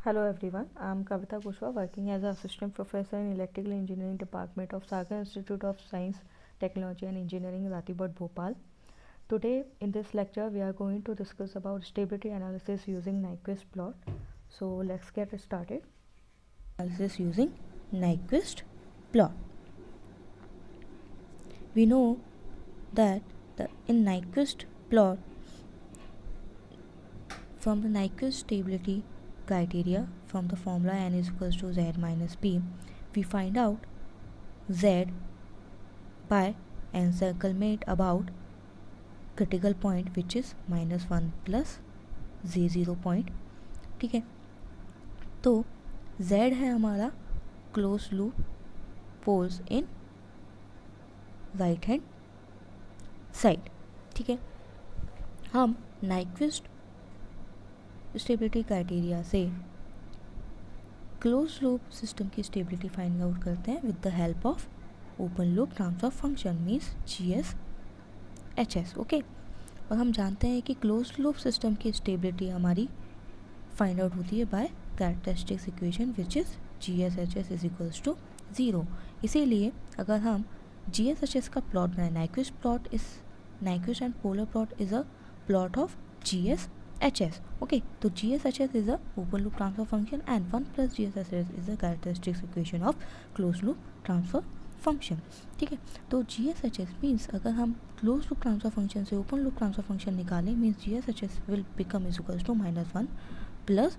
Hello everyone, I am Kavita Kushwa working as an assistant professor in electrical engineering department of Sagar Institute of Science, Technology and Engineering, Ratibad, Bhopal. Today in this lecture we are going to discuss about stability analysis using Nyquist plot. So let's get started. Analysis using Nyquist plot. We know that in Nyquist plot, from the Nyquist stability criteria, from the formula n is equals to z minus p, we find out z by encirclement about critical point which is -1 plus z0 point. ठीक है, तो z है हमारा close loop poles in right hand side. ठीक है, हम Nyquist stability criteria से close loop system की स्टेबिलिटी फाइंड आउट करते हैं with the help of open loop transfer function means GSHS. Okay, और हम जानते हैं कि क्लोज लूप सिस्टम की स्टेबिलिटी हमारी फाइंड आउट होती है by characteristics equation which is GSHS is equals to 0. इसीलिए अगर हम GSHS का प्लॉट बनाए, Nyquist plot is Nyquist and polar plot is a plot of GSHS. Okay, तो GSHS is a open loop transfer function and 1 plus GSHS is the characteristics equation of closed loop transfer function. ठीक है, तो GSHS means अगर हम close loop transfer function से open loop transfer function निकालें means GSHS will become is equals to -1 plus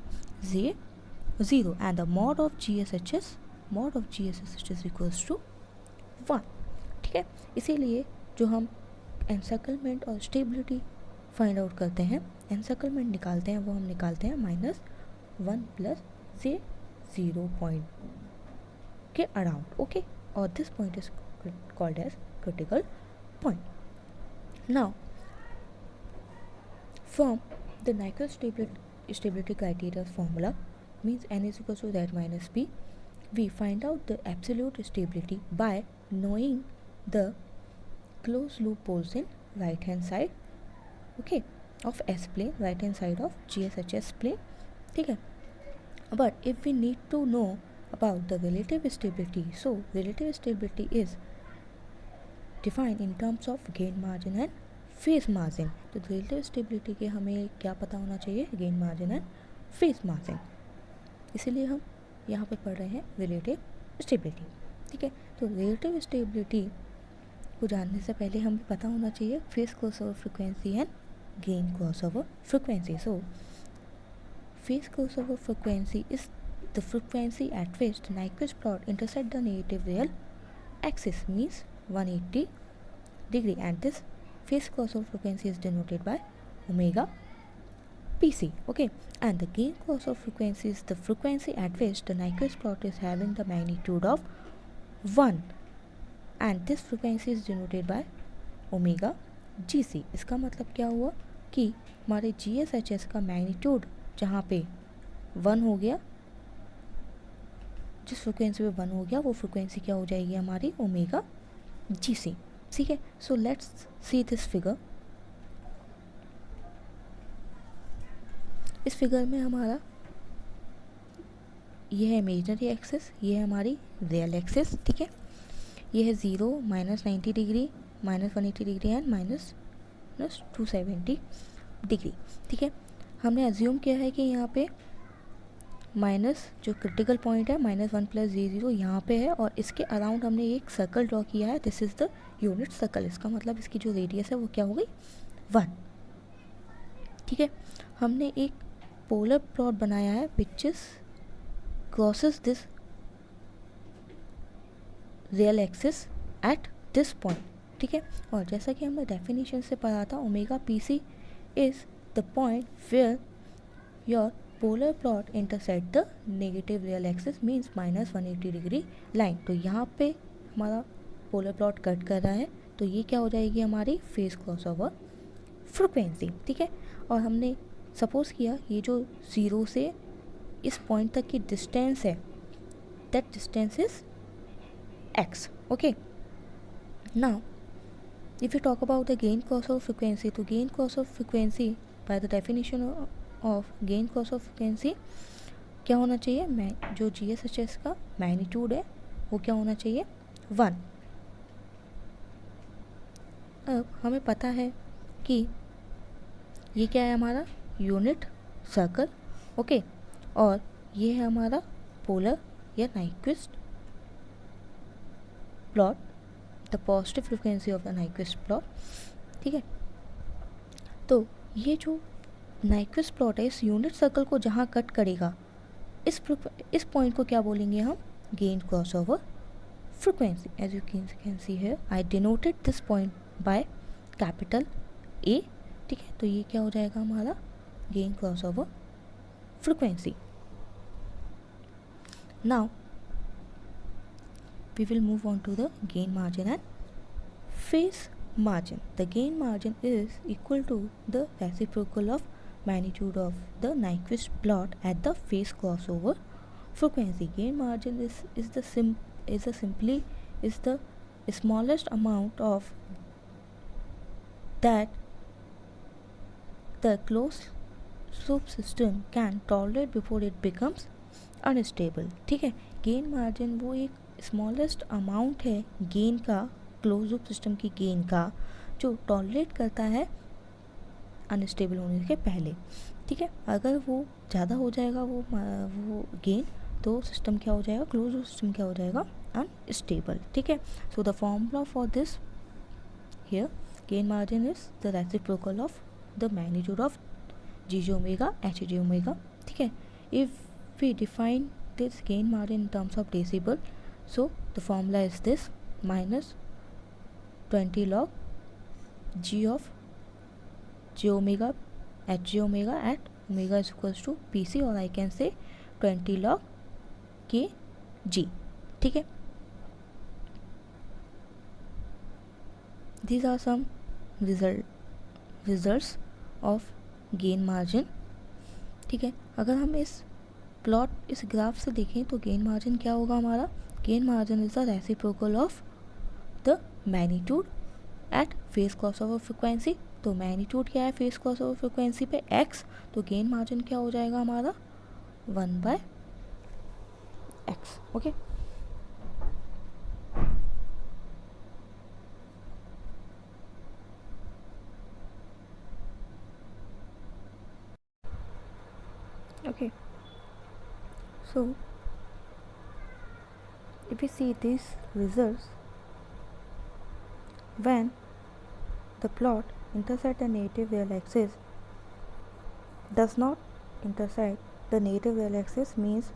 z0 and the mod of GSHS is equals to 1. ठीक है, इसीलिए जो हम एनसर्कलमेंट और स्टेबिलिटी फाइंड आउट करते हैं, एनसर्कलमेंट निकालते हैं, वो हम निकालते हैं -1 प्लस z0 पॉइंट के अराउंड. ओके, और this point is called as critical point. Now from the Nyquist stability criteria formula means n is equals to z minus p, we find out the absolute stability by knowing the closed loop poles in right hand side, okay, of S plane, right hand side of GSHS plane. ठीक है, but if we need to know about the relative stability, so relative stability is defined in terms of gain margin and phase margin. तो relative stability के हमें क्या पता होना चाहिए, gain margin and phase margin. इसीलिए हम यहाँ पे पढ़ रहे हैं relative stability. ठीक है, तो relative stability को जानने से पहले हमें पता होना चाहिए phase crossover frequency and gain crossover frequency. So phase crossover frequency is the frequency at which the Nyquist plot intersect the negative real axis means 180 degree, and this phase crossover frequency is denoted by omega pc. Okay, and the gain crossover frequency is the frequency at which the Nyquist plot is having the magnitude of 1, and this frequency is denoted by omega gc. इसका मतलब क्या हुआ कि हमारे GSHS का magnitude जहाँ पे 1 हो गया, जिस फ्रिक्वेंसी पे 1 हो गया वो फ्रिक्वेंसी क्या हो जाएगी हमारी ओमेगा GC. ठीक है, so let's see this figure. इस फिगर में हमारा ये है इमेजिनरी एक्सिस, ये है हमारी रियल एक्सिस. ठीक है, ये है 0 -90 डिग्री -180 डिग्री एंड -270 डिग्री. ठीक है, हमने अज्यूम किया है कि यहाँ पे माइनस जो क्रिटिकल पॉइंट है -1 प्लस z0 यहाँ पे है, और इसके अराउंड हमने एक सर्कल ड्रॉ किया है. This is the unit circle. इसका मतलब इसकी जो रेडियस है वो क्या हो गई 1. ठीक है, हमने एक पोलर प्लॉट बनाया है which is crosses this real axis at this point. ठीक है, और जैसा कि हमने डेफिनेशन से पढ़ा था, omega PC is the point where your polar plot intersect the negative real axis means -180 degree line. तो यहाँ पे हमारा पोलर प्लॉट कट कर रहा है, तो ये क्या हो जाएगी हमारी फेस क्रॉसओवर फ्रिक्वेंसी. ठीक है, और हमने सपोज किया ये जो 0 से इस पॉइंट तक की डिस्टेंस है, that distance is x. Okay, now if you talk about the gain crossover frequency, तो gain crossover frequency by the definition of gain crossover frequency क्या होना चाहिए, मैं जो GSHS का मैग्नीट्यूड है वो क्या होना चाहिए, 1। अब हमें पता है कि ये क्या है हमारा यूनिट सर्कल, ओके, और ये है हमारा पोलर या Nyquist plot, the positive frequency of the Nyquist plot, ठीक है। तो ये जो नाइक्विस्ट प्लॉट है इस यूनिट सर्कल को जहाँ कट करेगा इस पॉइंट को क्या बोलेंगे हम, gain crossover frequency. As you can see here I denoted this point by capital A, ठीक है। तो ये क्या हो जाएगा हमारा gain crossover frequency. Now we will move on to the gain margin and phase margin. The gain margin is equal to the reciprocal of magnitude of the Nyquist plot at the phase crossover frequency. Gain margin is the smallest amount of that the closed loop system can tolerate before it becomes unstable, ठीक है। Gain margin वो एक smallest amount है gain का, close loop system की gain का, जो tolerate करता है अनस्टेबल होने के पहले, ठीक है। अगर वो ज़्यादा हो जाएगा वो गेन, तो सिस्टम क्या हो जाएगा, क्लोज लूप सिस्टम क्या हो जाएगा, अनस्टेबल, ठीक है। So the formula for this here, gain margin is the reciprocal of the magnitude of GJ omega HJ omega, ठीक है। If we define this gain margin in terms of decibel, so the formula is this, minus 20 log G of J omega HJ omega at omega is equals to PC, or I can say 20 log kg, ठीक है। These are some results of gain margin, ठीक है। अगर हम इस graph से देखें तो गेन मार्जिन क्या होगा हमारा, gain margin is the reciprocal of the magnitude at phase crossover frequency. तो मैग्नीट्यूड क्या है फेस क्रॉसओवर फ्रिक्वेंसी पे x, तो गेन मार्जिन क्या हो जाएगा हमारा 1/x, okay. Okay, so if we see these results, when the plot intersect the negative real axis, does not intersect the negative real axis means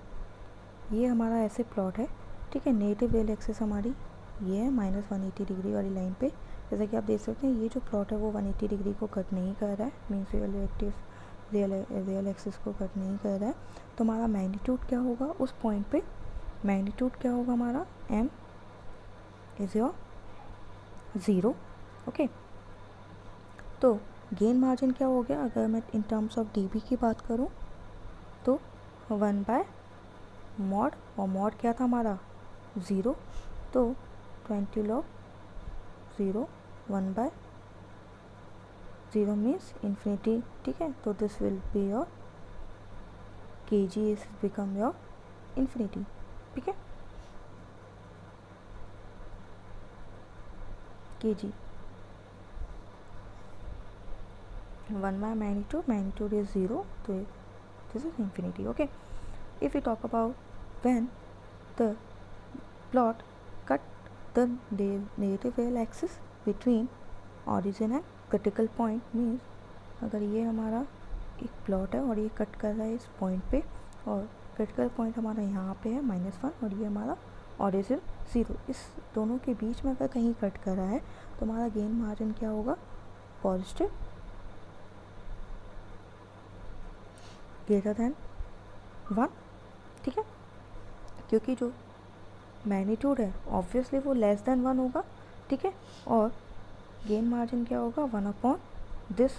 ये हमारा ऐसे plot है, ठीक है। नेगेटिव रियल एक्सिस हमारी ये है -180 डिग्री वाली लाइन पे, जैसा कि आप देख सकते हैं ये जो प्लॉट है वो 180 डिग्री को कट नहीं कर रहा है, मीन्स रियल एक्सिस को कट नहीं कर रहा है। तो हमारा मैग्नीट्यूड क्या होगा उस पॉइंट पे, मैग्नीट्यूड क्या होगा हमारा m इज योर 0, ओके। तो गेन मार्जिन क्या हो गया, अगर मैं इन टर्म्स ऑफ dB की बात करूँ तो 1/mod, और मॉड क्या था हमारा 0, तो 20 log 0, 1/0 मीन्स इन्फिनिटी, ठीक है। तो this will be your kg is become your infinity, ठीक है, kg 1 by magnitude is 0, so this is infinity, okay. If we talk about when the plot cut the negative real axis between origin and critical point, means अगर ये हमारा एक plot है और ये cut कर रहा है इस पॉइंट पे, और क्रिटिकल पॉइंट हमारा यहाँ पे है -1 और ये हमारा ऑरिजिन 0, इस दोनों के बीच में अगर कहीं कट कर रहा है तो हमारा गेन मार्जिन क्या होगा, पॉजिटिव ग्रेटर देन 1, ठीक है। क्योंकि जो मैग्नीट्यूड है ऑब्वियसली वो लेस देन 1 होगा, ठीक है। और गेन मार्जिन क्या होगा 1/, this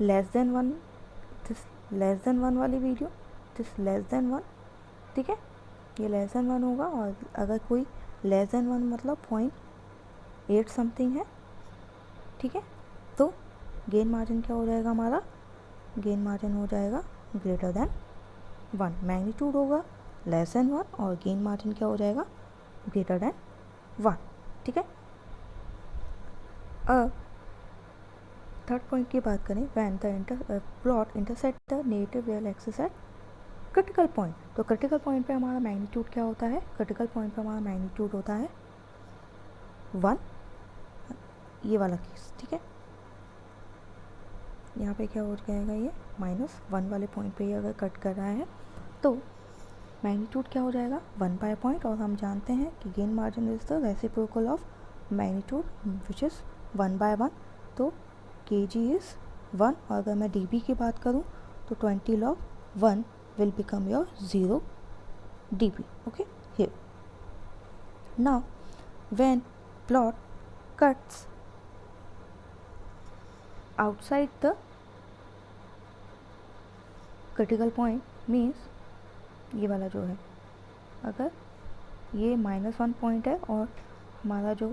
less than 1, this less than 1 वाली वीडियो, दिस लेस देन 1, ठीक है। ये लेस देन 1 होगा, और अगर कोई लेस देन 1 मतलब 0.8 समथिंग है, ठीक है, तो गेन मार्जिन क्या हो जाएगा हमारा, गेन मार्जिन हो जाएगा ग्रेटर देन 1, मैग्नीट्यूड होगा लेस देन 1 और गेन मार्जिन क्या हो जाएगा, ग्रेटर देन 1। ठीक है। थर्ड पॉइंट की बात करें, when the plot intersect the negative real axis at critical point. तो क्रिटिकल पॉइंट पे हमारा मैग्नीट्यूड क्या होता है, क्रिटिकल पॉइंट पे हमारा मैग्नीट्यूड होता है 1, ये वाला केस। ठीक है, यहाँ पे क्या हो जाएगा, ये -1 वाले पॉइंट पे ही अगर कट कर रहा है तो मैग्नीट्यूड क्या हो जाएगा, 1 बाय पॉइंट। और हम जानते हैं कि gain margin is the reciprocal of magnitude which is 1 by 1। तो के जी इज़ 1 और अगर मैं डी बी की बात करूँ तो 20 log 1 will become your 0 dB. Okay, here. Now, when plot cuts outside the critical point means ये वाला जो है, अगर ये -1 पॉइंट है और हमारा जो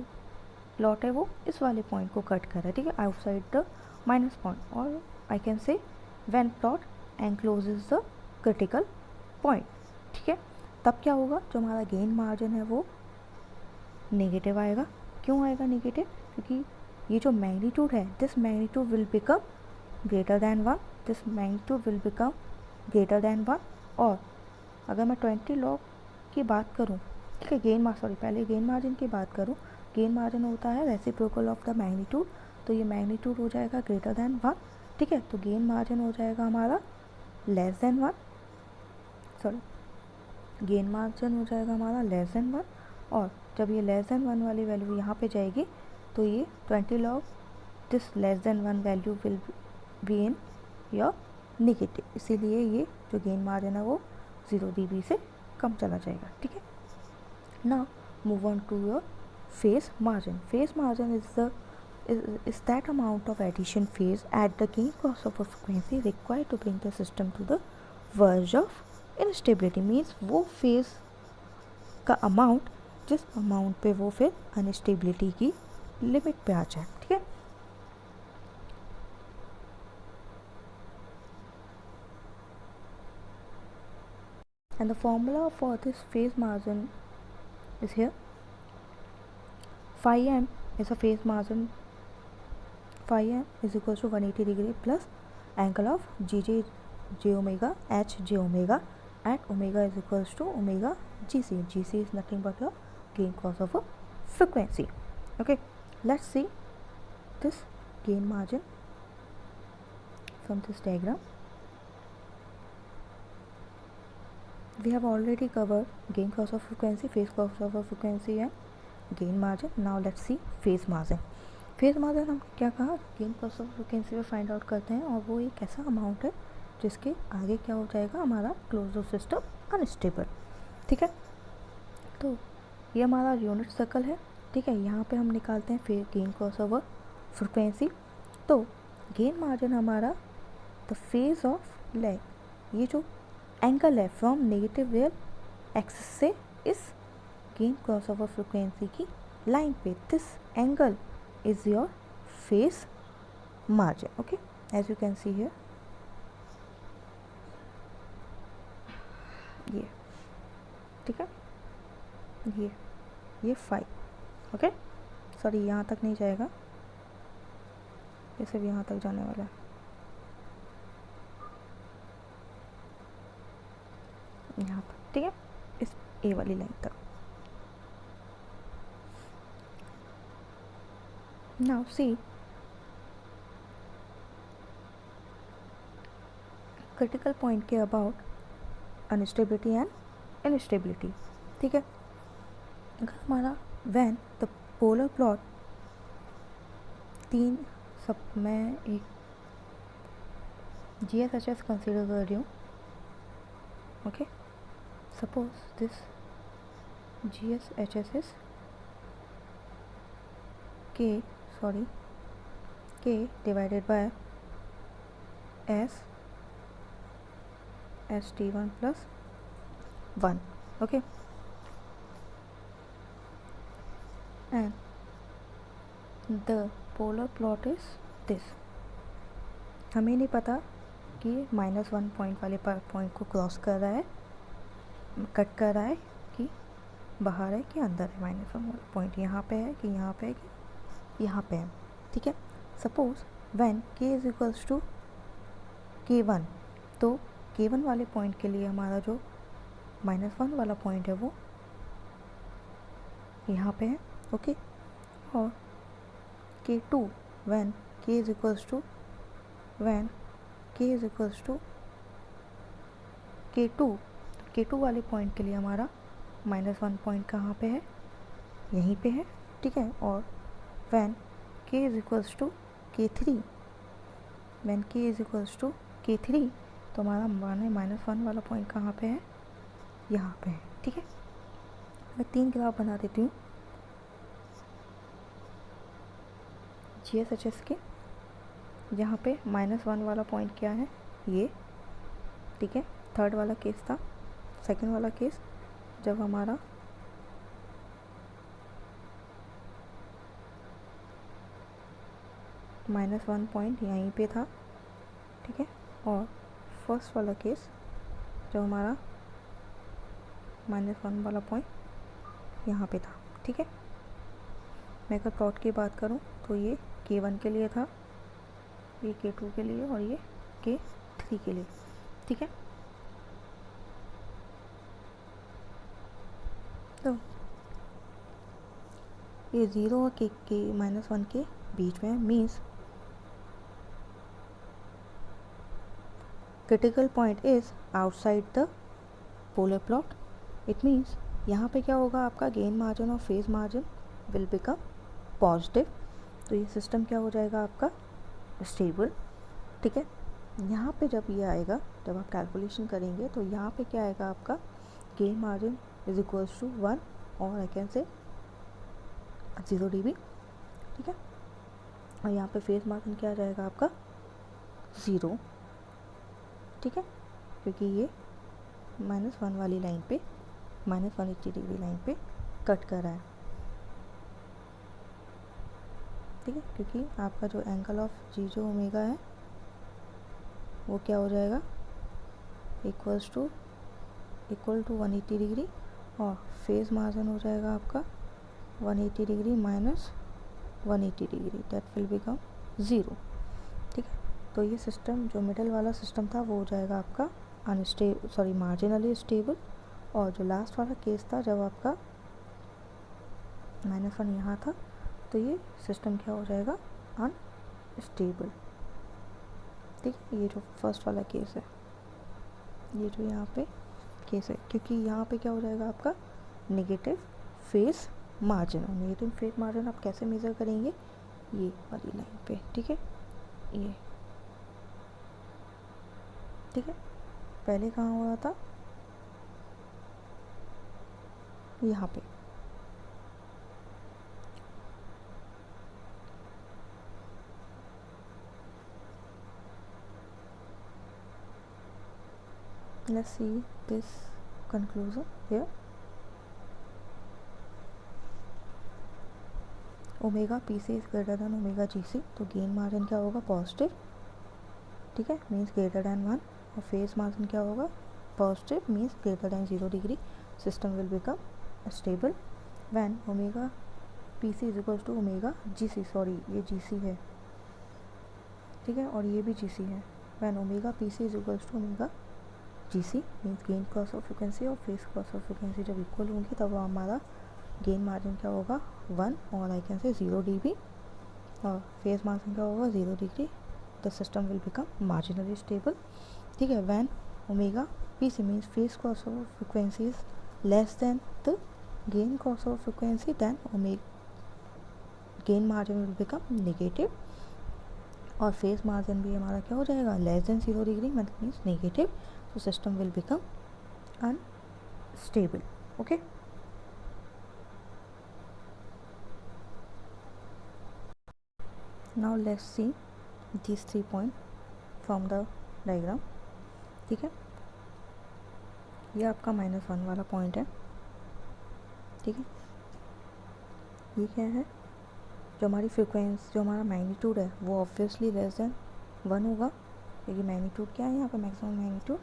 प्लॉट है वो इस वाले पॉइंट को कट कर रहा है, ठीक है, आउटसाइड द माइनस पॉइंट, और I can say when plot encloses the critical point. ठीक है, तब क्या होगा, जो हमारा गेन मार्जिन है वो नेगेटिव आएगा। क्यों आएगा नेगेटिव, क्योंकि ये जो मैग्नीट्यूड है, this magnitude will become greater than 1, this magnitude will become greater than 1। और अगर मैं 20 log की बात करूँ, ठीक है, पहले गेन मार्जिन की बात करूँ, गेन मार्जिन होता है रेसिप्रोकल ऑफ द मैग्नीट्यूड, तो ये मैग्नीट्यूड हो जाएगा ग्रेटर दैन 1। ठीक है, तो गेन मार्जिन हो जाएगा हमारा लेस देन 1, गेन मार्जिन हो जाएगा हमारा लेस देन 1। और जब ये लेस देन 1 वाली वैल्यू यहाँ पे जाएगी तो ये 20 log this less than 1 value will be in your negative, इसीलिए ये जो गेन मार्जिन है वो 0 dB से कम चला जाएगा। ठीक है, now move on to your phase margin. Phase margin is that amount of addition phase at the gain cost of a frequency required to bring the system to the verge of instability। means वो phase का amount जिस amount पे वो फिर instability की limit पे आ जाए। ठीक है, and the formula for this phase margin is here. Phi m is a phase margin, phi m is equals to 180 degree plus angle of j omega h j omega at omega is equals to omega gc. gc is nothing but your gain cos of a frequency. Okay, let's see this gain margin from this diagram. We have already covered gain cos of frequency, phase cos of a frequency and gain margin. Now let's see phase margin. phase margin हम क्या कहा, gain cos of frequency में find out करते हैं और वो एक ऐसा अमाउंट है जिसके आगे क्या हो जाएगा, हमारा क्लोज्ड सिस्टम अनस्टेबल। ठीक है, तो ये हमारा यूनिट सर्कल है। ठीक है, यहाँ पे हम निकालते हैं फिर गेन कॉस ऑफ फ्रिक्वेंसी। तो गेन मार्जिन हमारा द फेज ऑफ लेग, ये जो एंगल है फ्रॉम नेगेटिव रियल एक्सिस से इस गेन क्रॉस ओवर फ्रिक्वेंसी की लाइन पे, this angle is your phase margin. Okay, as you can see here, ये ठीक है, ये 5। ओके, सॉरी यहाँ तक नहीं जाएगा, ये सिर्फ यहाँ तक जाने वाला है, यहाँ तक। ठीक है, इस ए वाली लाइन तक। नाउ सी क्रिटिकल पॉइंट के अबाउट अनस्टेबिलिटी एंड इनस्टेबिलिटी। ठीक है, अगर हमारा व्हेन द पोलर प्लॉट मैं एक GSHS कंसिडर कर रही हूँ। Okay, suppose this GSHS is k divided by st1 plus 1. Okay, and the polar plot is this. हमें नहीं पता कि -1 पॉइंट वाले पॉइंट को क्रॉस कर रहा है, कट कर रहा है कि बाहर है कि अंदर है। -1 वाला पॉइंट यहाँ पे है कि यहाँ पे है कि यहाँ पे है, ठीक है। Suppose when k is equals to k1, तो k1 वाले पॉइंट के लिए हमारा जो -1 वाला पॉइंट है वो यहाँ पे है, ओके। और k2 when k is equals to k2 वाले पॉइंट के लिए हमारा -1 पॉइंट कहाँ पे है, यहीं पे है, ठीक है। और when k is equals to k3, तो हमारा -1 वाला पॉइंट कहाँ पे है, यहाँ पे है, ठीक है। मैं 3 ग्राफ बना देती हूँ GSHS के, जहाँ पे -1 वाला पॉइंट क्या है, ये, ठीक है। थर्ड वाला केस था, सेकंड वाला केस जब हमारा -1 पॉइंट यहीं पे था, ठीक है। और फर्स्ट वाला केस जब हमारा -1 वाला पॉइंट यहाँ पे था, ठीक है। मैं अगर प्लॉट की बात करूँ तो ये k1 के लिए था, ये k2 के लिए और ये k3 के लिए, ठीक है। तो ये 0 और k -1 के बीच में, means critical point is outside the polar plot. It means यहाँ पे क्या होगा, आपका गेन मार्जिन और phase margin will become positive. तो ये सिस्टम क्या हो जाएगा आपका, स्टेबल, ठीक है। यहाँ पे जब ये आएगा, जब आप कैलकुलेशन करेंगे तो यहाँ पे क्या आएगा आपका, gain margin is equals to 1 और आई कैन से 0 dB, ठीक है। और यहाँ पे फेज मार्जिन क्या आ जाएगा आपका, 0, ठीक है, क्योंकि ये -1 वाली लाइन पे, -180 डिग्री लाइन पे कट कर रहा है, ठीक है। क्योंकि आपका जो एंगल ऑफ जी जो ओमेगा है वो क्या हो जाएगा, इक्वल टू 180 डिग्री, और फेज मार्जिन हो जाएगा आपका 180 degree minus 180 degree, that will become 0, ठीक है। तो ये सिस्टम जो मिडल वाला सिस्टम था वो हो जाएगा आपका मार्जिनली स्टेबल। और जो लास्ट वाला केस था जब आपका -1 यहाँ था, तो ये सिस्टम क्या हो जाएगा, अनस्टेबल, ठीक है। ये जो फर्स्ट वाला केस है, ये जो यहाँ पे केस है, क्योंकि यहाँ पे क्या हो जाएगा आपका नेगेटिव फेज मार्जिन। और नेगेटिव फेज मार्जिन आप कैसे मेज़र करेंगे, ये वाली लाइन पे, ठीक है, ये, ठीक है। पहले कहाँ हो रहा था, यहाँ पे, let's see this conclusion here. Omega P C is greater than omega G C, तो गेन मार्जिन क्या होगा, पॉजिटिव, ठीक है, मीन्स ग्रेटर देन 1। और फेज मार्जिन क्या होगा, positive, means greater than 0 degree. System will become stable when omega P C is equal to omega G C, sorry ये G C है, ठीक है, और ये भी जी सी है। When omega P C is equal to omega G C, means gain crossover frequency और phase crossover frequency जब इक्वल होंगी तब हमारा गेन मार्जिन क्या होगा, 1 और आई कैन से 0 dB, और फेस मार्जिन क्या होगा, 0 डिग्री। The system will become marginally stable, ठीक है। When omega P C means phase crossover frequency is less than the gain crossover frequency, then gain margin will become negative, और phase margin भी हमारा क्या हो जाएगा, less than 0 degree, मतलब means negative. तो system will become unstable, okay. Now let's see these 3 points from the diagram, ठीक है। ये आपका -1 वाला पॉइंट है, ठीक है। ये क्या है, जो हमारी फ्रिक्वेंसी, जो हमारा मैग्नीट्यूड है वो ऑब्वियसली लेस देन 1 होगा, क्योंकि मैग्नीट्यूड क्या है यहाँ पे, maximum magnitude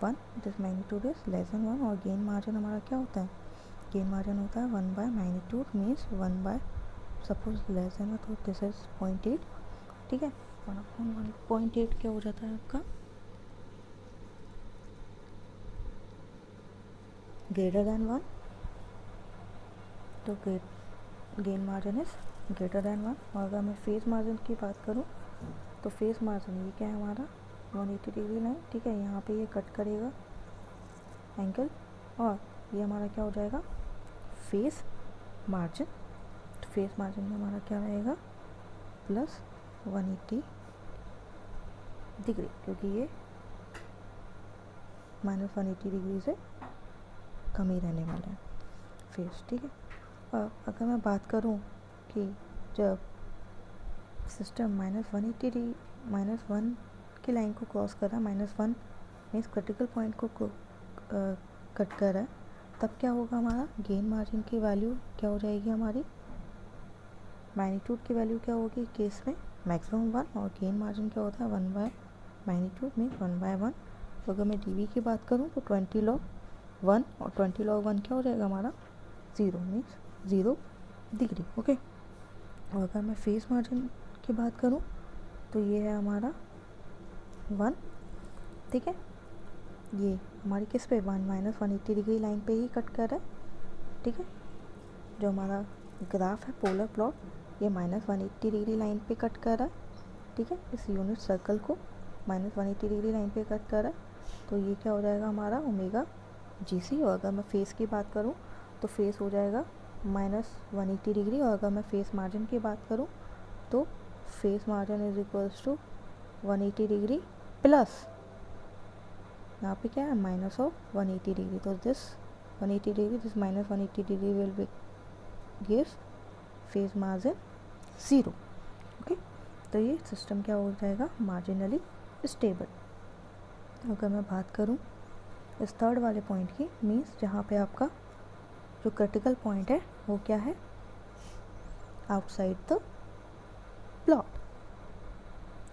1, this magnitude is less then 1। और गेन मार्जिन हमारा क्या होता है, गेन मार्जिन होता है 1 by magnitude, means 1 by suppose less than, तो दिस इज 0.8, ठीक है। 1/1.8 क्या हो जाता है आपका, ग्रेटर देन 1, तो gain margin is greater then 1। और अगर मैं फेस मार्जिन की बात करूँ तो फेस मार्जिन ये क्या है हमारा 180 डिग्री लाइन, ठीक है। यहाँ पे ये कट करेगा एंगल, और ये हमारा क्या हो जाएगा फेस मार्जिन। तो फेस मार्जिन में हमारा क्या रहेगा प्लस 180 डिग्री, क्योंकि ये माइनस 180 डिग्री से कम ही रहने वाला है फेस, ठीक है। और अगर मैं बात करूँ कि जब सिस्टम -1 की लाइन को क्रॉस कर रहा है, -1 मीन्स क्रिटिकल पॉइंट को कट कर रहा है, तब क्या होगा हमारा गेन मार्जिन की वैल्यू क्या हो जाएगी हमारी, मैग्नीट्यूड की वैल्यू क्या होगी केस में मैक्सिमम 1, और गेन मार्जिन क्या होता है 1 बाय मैग्नीट्यूड मीन्स 1/1। तो अगर मैं डीवी की बात करूँ तो 20 log 1, और 20 log 1 क्या हो जाएगा हमारा 0, मीन्स 0 डिग्री, ओके। और अगर मैं फेस मार्जिन की बात करूँ तो ये है हमारा 1, ठीक है। ये हमारी किस पे 1 - 180 डिग्री लाइन पे ही कट कर रहा है, ठीक है। जो हमारा ग्राफ है पोलर प्लॉट, ये -180 डिग्री लाइन पे कट कर रहा है, ठीक है। इस यूनिट सर्कल को -180 डिग्री लाइन पे कट कर रहा है, तो ये क्या हो जाएगा हमारा ओमेगा GC। और अगर मैं फेस की बात करूँ तो फेस हो जाएगा -180 डिग्री। और अगर मैं फेस मार्जिन की बात करूँ तो phase margin is equals to 180 degree plus यहाँ पे क्या है -180 डिग्री, तो this 180 degree, this -180 degree will be gives phase margin 0, okay. तो ये सिस्टम क्या हो जाएगा मार्जिनली स्टेबल। अगर मैं बात करूँ इस थर्ड वाले पॉइंट की, मीन्स जहाँ पे आपका जो क्रिटिकल पॉइंट है वो क्या है आउटसाइड द प्लॉट,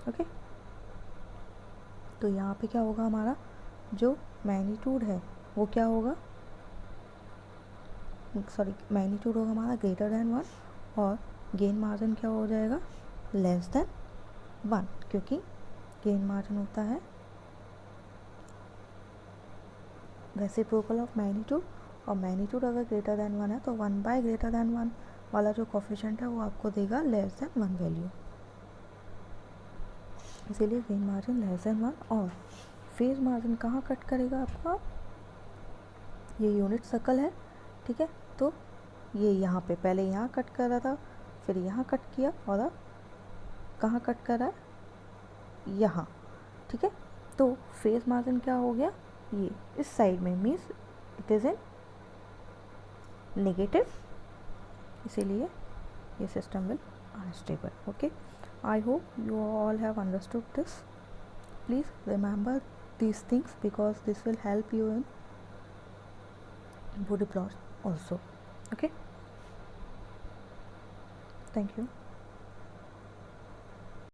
ओके। तो यहाँ पे क्या होगा हमारा जो मैग्नीट्यूड है वो क्या होगा, सॉरी मैग्नीट्यूड होगा हमारा ग्रेटर देन 1, और गेन मार्जिन क्या हो जाएगा लेस देन 1, क्योंकि गेन मार्जिन होता है रेसिप्रोकल ऑफ मैग्नीट्यूड, और मैग्नीट्यूड अगर ग्रेटर देन 1 है तो 1 बाय ग्रेटर देन 1 वाला जो कोफिशिएंट है वो आपको देगा लेस देन 1 वैल्यू, इसीलिए गेन मार्जिन लेस देन 1। और फेज मार्जिन कहाँ कट करेगा आपका, ये यूनिट सर्कल है, ठीक है। तो ये यहाँ पे पहले यहाँ कट कर रहा था, फिर यहाँ कट किया, और अब कहाँ कट कर रहा है यहाँ, ठीक है। तो फेस मार्जिन क्या हो गया ये इस साइड में, means it is in negative, इसीलिए ये system will unstable, okay. I hope you all have understood this. Please remember these things because this will help you in body plot also, okay. Thank you.